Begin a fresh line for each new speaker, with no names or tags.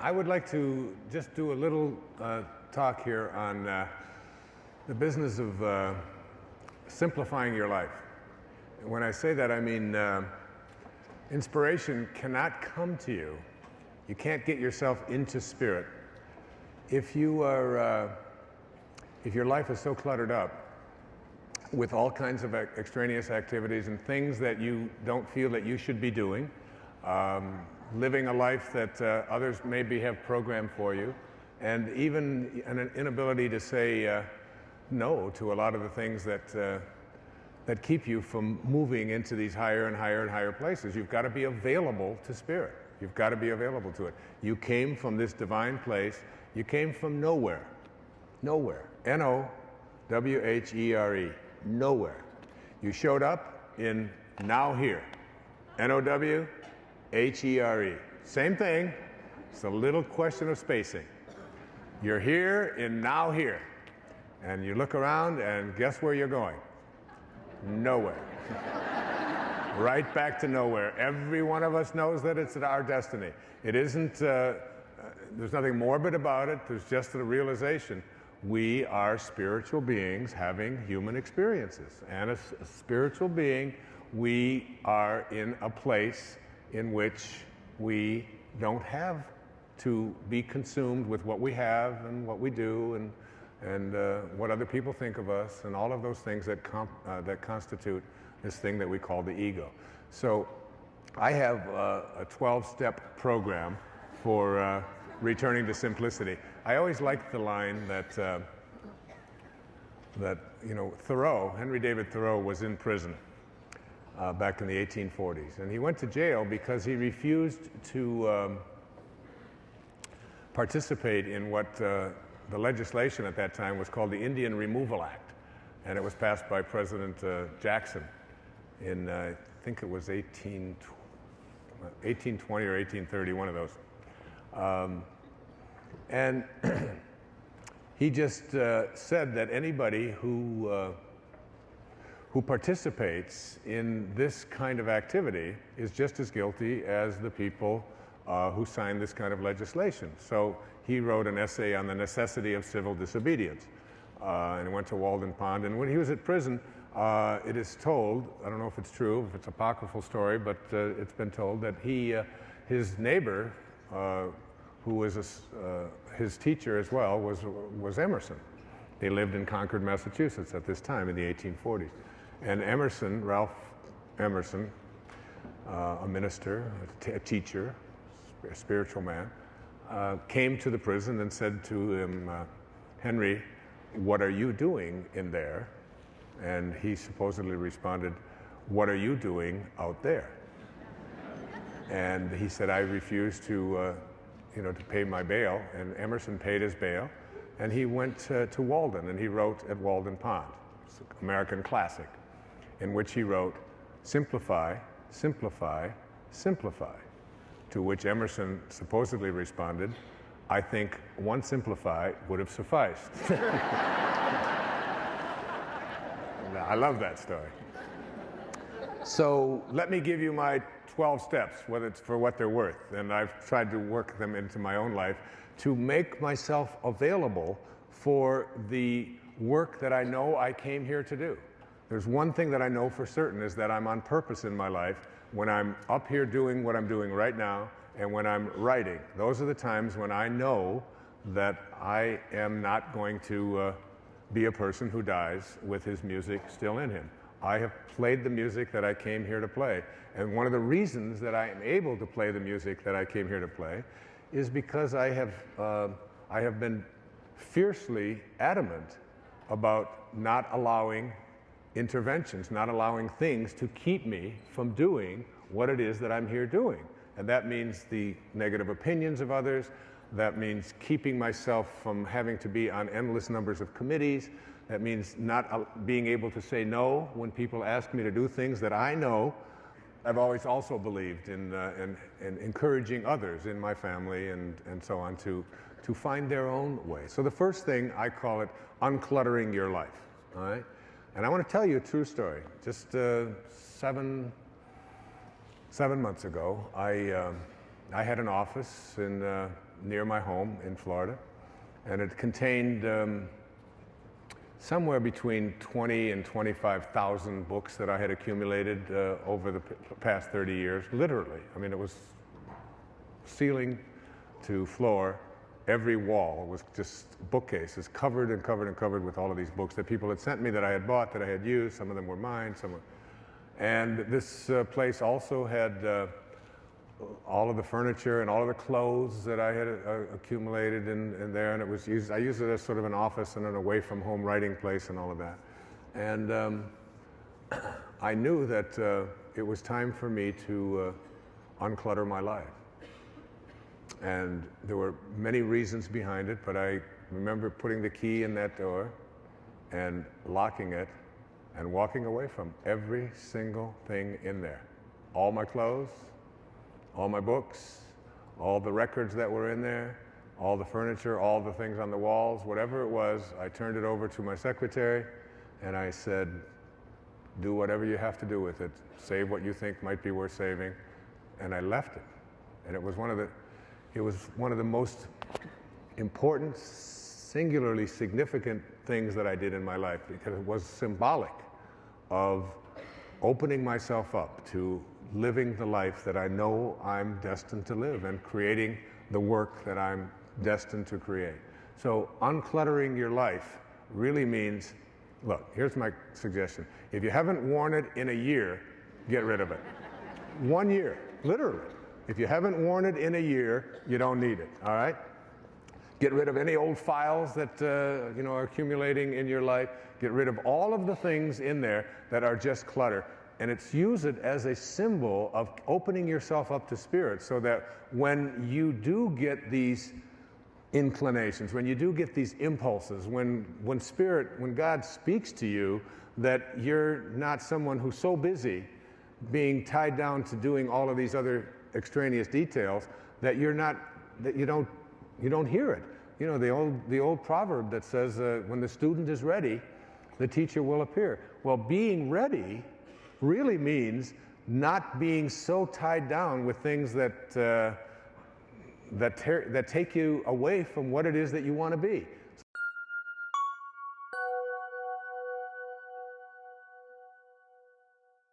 I would like to just do a little talk here on the business of simplifying your life. And when I say that, I mean inspiration cannot come to you. You can't get yourself into spirit. If you are, if your life is so cluttered up with all kinds of extraneous activities and things that you don't feel that you should be doing, living a life that others maybe have programmed for you, and even an inability to say no to a lot of the things that keep you from moving into these higher and higher and higher places. You've got to be available to spirit. You've got to be available to it. You came from this divine place. You came from nowhere. Nowhere. N-O-W-H-E-R-E. Nowhere. You showed up in now here. N-O-W-H-E-R-E. Same thing. It's a little question of spacing. You're here in now here. And you look around and guess where you're going? Nowhere. Right back to nowhere. Every one of us knows that it's our destiny. It isn't, there's nothing morbid about it. There's just a realization. We are spiritual beings having human experiences. And as a spiritual being, we are in a place in which we don't have to be consumed with what we have and what we do and what other people think of us and all of those things that constitute this thing that we call the ego. So I have a 12-step program for returning to simplicity. I always liked the line that Thoreau, Henry David Thoreau, was in prison back in the 1840s, and he went to jail because he refused to participate in what the legislation at that time was called the Indian Removal Act, and it was passed by President Jackson in, I think it was 1820 or 1830, one of those. And he just said that anybody who participates in this kind of activity is just as guilty as the people who signed this kind of legislation. So he wrote an essay on the necessity of civil disobedience, and went to Walden Pond. And when he was at prison, it is told, I don't know if it's true, if it's an apocryphal story, but it's been told that his neighbor, who was his teacher as well, was Emerson. They lived in Concord, Massachusetts at this time in the 1840s. And Emerson, Ralph Emerson, a minister, a teacher, a spiritual man, came to the prison and said to him, Henry, what are you doing in there? And he supposedly responded, what are you doing out there? And he said, I refuse to pay my bail. And Emerson paid his bail, and he went to Walden, and he wrote at Walden Pond. It's an American classic, in which he wrote, simplify, simplify, simplify. To which Emerson supposedly responded, I think one simplify would have sufficed. I love that story. So let me give you my 12 steps, whether it's for what they're worth. And I've tried to work them into my own life to make myself available for the work that I know I came here to do. There's one thing that I know for certain, is that I'm on purpose in my life when I'm up here doing what I'm doing right now and when I'm writing. Those are the times when I know that I am not going to be a person who dies with his music still in him. I have played the music that I came here to play. And one of the reasons that I am able to play the music that I came here to play is because I have been fiercely adamant about not allowing interventions, not allowing things to keep me from doing what it is that I'm here doing. And that means the negative opinions of others. That means keeping myself from having to be on endless numbers of committees. That means not being able to say no when people ask me to do things that I know. I've always also believed in encouraging others in my family and so on to find their own way. So the first thing, I call it uncluttering your life. All right? And I want to tell you a true story. Just 7 months ago, I had an office in near my home in Florida, and it contained somewhere between 20 and 25,000 books that I had accumulated over the past 30 years, literally. I mean, it was ceiling to floor. Every wall was just bookcases covered and covered and covered with all of these books that people had sent me, that I had bought, that I had used. Some of them were mine, some were... And this place also had all of the furniture and all of the clothes that I had accumulated in there, and it was used, I used it as sort of an office and an away from home writing place and all of that. And I knew that it was time for me to unclutter my life. And there were many reasons behind it, but I remember putting the key in that door and locking it and walking away from every single thing in there. All my clothes, all my books, all the records that were in there, all the furniture, all the things on the walls, whatever it was, I turned it over to my secretary and I said, do whatever you have to do with it. Save what you think might be worth saving. And I left it. And it was one of the most important, singularly significant things that I did in my life, because it was symbolic of opening myself up to living the life that I know I'm destined to live and creating the work that I'm destined to create. So uncluttering your life really means, look, here's my suggestion. If you haven't worn it in a year, get rid of it. 1 year, literally. If you haven't worn it in a year, you don't need it, all right? Get rid of any old files that are accumulating in your life. Get rid of all of the things in there that are just clutter. And use it as a symbol of opening yourself up to spirit, so that when you do get these inclinations, when you do get these impulses, when God speaks to you, that you're not someone who's so busy being tied down to doing all of these other extraneous details that you don't hear it. You know, the old proverb that says, when the student is ready, the teacher will appear. Well, being ready really means not being so tied down with things that take you away from what it is that you want to be.